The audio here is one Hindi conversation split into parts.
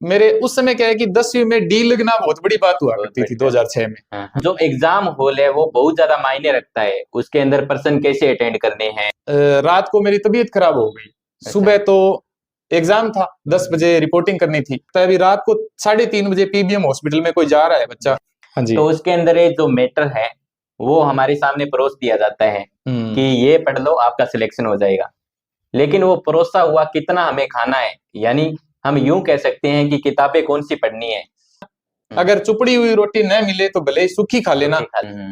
मेरे उस समय क्या है कि 10वीं में डी लगना बहुत बड़ी बात हुआ करती थी 2006 में। जो एग्जाम हॉल है वो बहुत ज्यादा मायने रखता है, उसके अंदर पर्सन कैसे अटेंड करने हैं। रात को मेरी तबीयत खराब हो गई, सुबह तो एग्जाम था, 10 बजे रिपोर्टिंग करनी थी, तो अभी रात को 3:30 बजे पीबीएम हॉस्पिटल में कोई जा रहा है बच्चा। हाँ जी। तो उसके अंदर एक जो मैटर है वो हमारे सामने परोस दिया जाता है कि ये पढ़ लो आपका सिलेक्शन हो जाएगा, लेकिन वो परोसा हुआ कितना हमें खाना है, यानी हम यूं कह सकते हैं कि किताबें कौन सी पढ़नी है। अगर चुपड़ी हुई रोटी न मिले तो भले ही सूखी खा लेना।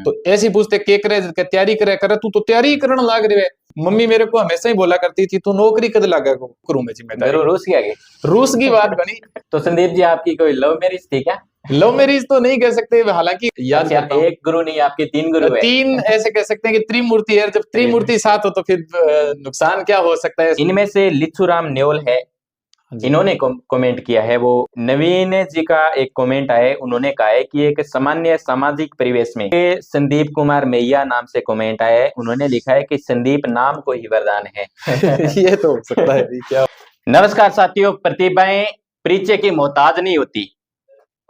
तो ऐसी पूछते के करे तैयारी करे तू तो तैयारी करने लाग रहे है। मम्मी मेरे को हमेशा ही बोला करती थी तू नौकरी कद लगा करूं मैं जिम्मेदारी। रूस की आगे रूस की बात बनी। तो संदीप जी आपकी कोई लव मैरिज थी क्या? लव मैरिज तो नहीं कह सकते, हालांकि याद करता हूं। एक गुरु नहीं आपके 3 गुरु है। 3 ऐसे कह सकते हैं कि त्रिमूर्ति है, जब त्रिमूर्ति साथ हो तो फिर नुकसान क्या हो सकता है। इनमें से लिच्छूराम न्योल है, इन्होंने कमेंट किया है, वो नवीन जी का एक कमेंट आया है, उन्होंने कहा है कि एक सामान्य सामाजिक परिवेश में। संदीप कुमार मैया नाम से कमेंट आया है, उन्होंने लिखा है कि संदीप नाम को ही वरदान है। ये तो हो सकता है क्या। नमस्कार साथियों, प्रतिभाएं परिचय की मोहताज नहीं होती,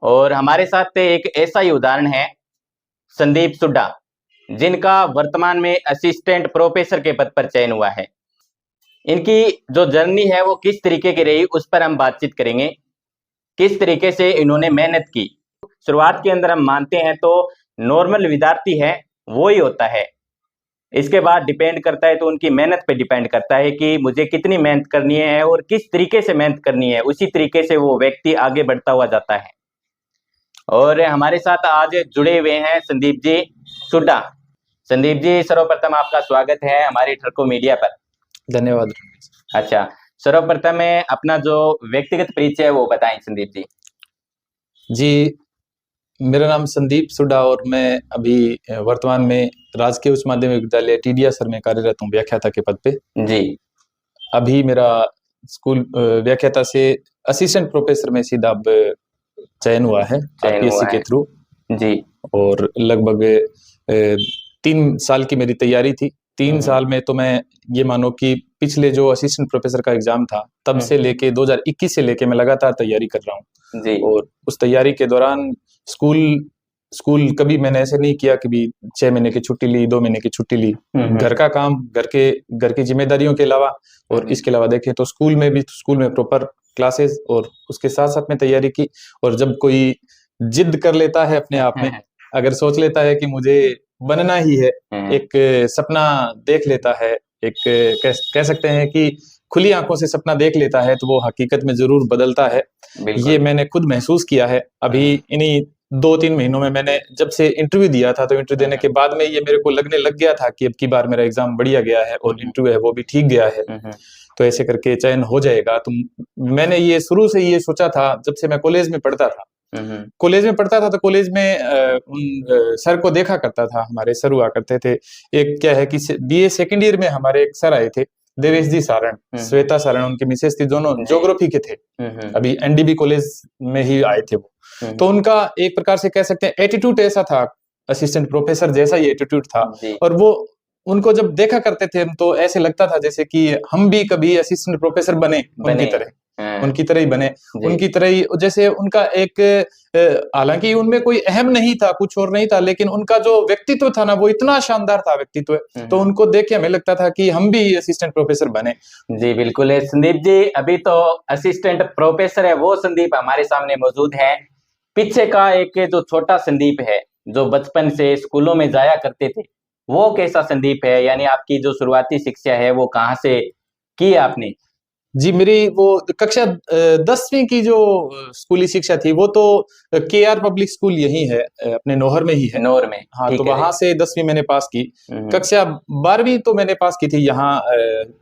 और हमारे साथ एक ऐसा ही उदाहरण है संदीप सुड्डा, जिनका वर्तमान में असिस्टेंट प्रोफेसर के पद पर चयन हुआ है। इनकी जो जर्नी है वो किस तरीके की रही उस पर हम बातचीत करेंगे, किस तरीके से इन्होंने मेहनत की। शुरुआत के अंदर हम मानते हैं तो नॉर्मल विद्यार्थी है वो ही होता है, इसके बाद डिपेंड करता है तो उनकी मेहनत पे डिपेंड करता है कि मुझे कितनी मेहनत करनी है और किस तरीके से मेहनत करनी है, उसी तरीके से वो व्यक्ति आगे बढ़ता हुआ जाता है। और हमारे साथ आज जुड़े हुए हैं संदीप जी सुड्डा। संदीप जी सर्वप्रथम आपका स्वागत है हमारी ठरको मीडिया पर। धन्यवाद। अच्छा, सर्वप्रथम अपना जो व्यक्तिगत परिचय है वो बताएं संदीप जी। जी, मेरा नाम संदीप सुड्डा और मैं अभी वर्तमान में राजकीय उच्च माध्यमिक विद्यालय टीडिया सर में कार्यरत हूँ व्याख्याता के पद पे। जी। अभी मेरा स्कूल व्याख्याता से असिस्टेंट प्रोफेसर में सीधा अब चयन हुआ है आरपीएससी के थ्रू। जी। और लगभग 3 साल की मेरी तैयारी थी। 3 साल में तो मैं ये मानो कि पिछले जो असिस्टेंट प्रोफेसर का एग्जाम था तब से लेके 2021 से लेके मैं लगातार तैयारी कर रहा हूँ। और उस तैयारी के दौरान स्कूल कभी मैंने ऐसे नहीं किया कि भी 6 महीने की छुट्टी ली, 2 महीने की छुट्टी ली। घर का काम, घर की जिम्मेदारियों के अलावा और इसके अलावा देखें तो स्कूल में प्रॉपर क्लासेस और उसके साथ साथ में तैयारी की। और जब कोई जिद कर लेता है अपने आप में, अगर सोच लेता है कि मुझे बनना ही है, एक सपना देख लेता है, एक कह सकते हैं कि खुली आंखों से सपना देख लेता है, तो वो हकीकत में जरूर बदलता है। ये मैंने खुद महसूस किया है। अभी इन्हीं 2-3 महीनों में मैंने जब से इंटरव्यू दिया था, तो इंटरव्यू देने के बाद में ये मेरे को लगने लग गया था कि अब की बार मेरा एग्जाम बढ़िया गया है और इंटरव्यू है वो भी ठीक गया है, तो ऐसे करके चयन हो जाएगा। तो मैंने ये शुरू से ये सोचा था, जब से मैं कॉलेज में पढ़ता था। तो कॉलेज में उन सर को देखा करता था, हमारे सर हुआ करते थे। एक क्या है कि बीए सेकंड ईयर में हमारे एक सर आए थे, देवेश जी सारण, श्वेता सारण उनके मिसेस थी, दोनों ज्योग्राफी के थे। अभी एनडीबी कॉलेज में ही आए थे वो। तो उनका एक प्रकार से कह सकते हैं एटीट्यूड ऐसा था, असिस्टेंट प्रोफेसर जैसा ही एटीट्यूड था। और वो उनको जब देखा करते थे तो ऐसे लगता था जैसे कि हम भी कभी असिस्टेंट प्रोफेसर बने उनकी तरह ही बने, उनकी तरह ही। जैसे उनका एक, हालांकि उनमें कोई अहम नहीं था, कुछ और नहीं था, लेकिन उनका जो व्यक्तित्व था ना वो इतना शानदार था व्यक्तित्व, तो उनको देख के हमें लगता था कि हम भी असिस्टेंट प्रोफेसर बने। जी बिल्कुल है संदीप जी, अभी तो असिस्टेंट प्रोफेसर है वो संदीप हमारे सामने मौजूद है। पीछे का एक जो छोटा संदीप है जो बचपन से स्कूलों में जाया करते थे, वो कैसा संदीप है, यानी आपकी जो शुरुआती शिक्षा है वो कहाँ से की आपने? जी, मेरी वो कक्षा 10वीं की जो स्कूली शिक्षा थी वो तो केआर पब्लिक स्कूल यही है, अपने नौहर में ही है। नौहर में? हाँ, तो वहां से 10वीं मैंने पास की। कक्षा 12वीं तो मैंने पास की थी यहाँ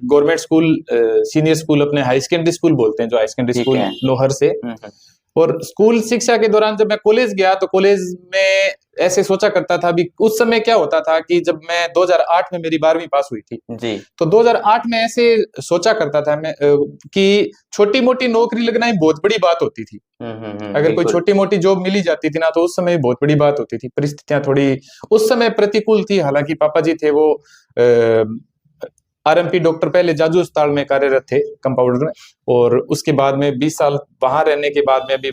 गवर्नमेंट स्कूल, सीनियर स्कूल, अपने हाई सेकेंडरी स्कूल बोलते हैं जो हाई सेकेंडरी स्कूल नौहर से। और स्कूल शिक्षा के दौरान जब मैं कॉलेज गया तो कॉलेज में ऐसे सोचा करता था। अभी उस समय क्या होता था कि जब मैं 2008 में मेरी 12वीं पास हुई थी जी, तो 2008 में ऐसे सोचा करता था मैं कि छोटी मोटी नौकरी लगना ही बहुत बड़ी बात होती थी। अगर कोई छोटी मोटी जॉब मिली जाती थी ना तो उस समय बहुत बड़ी बात होती थी। परिस्थितियां थोड़ी उस समय प्रतिकूल थी, हालांकि पापा जी थे वो आरएमपी डॉक्टर पहले जाजू अस्पताल में कार्यरत थे कंपाउंडर में, और उसके बाद में 20 साल वहां रहने के बाद में अभी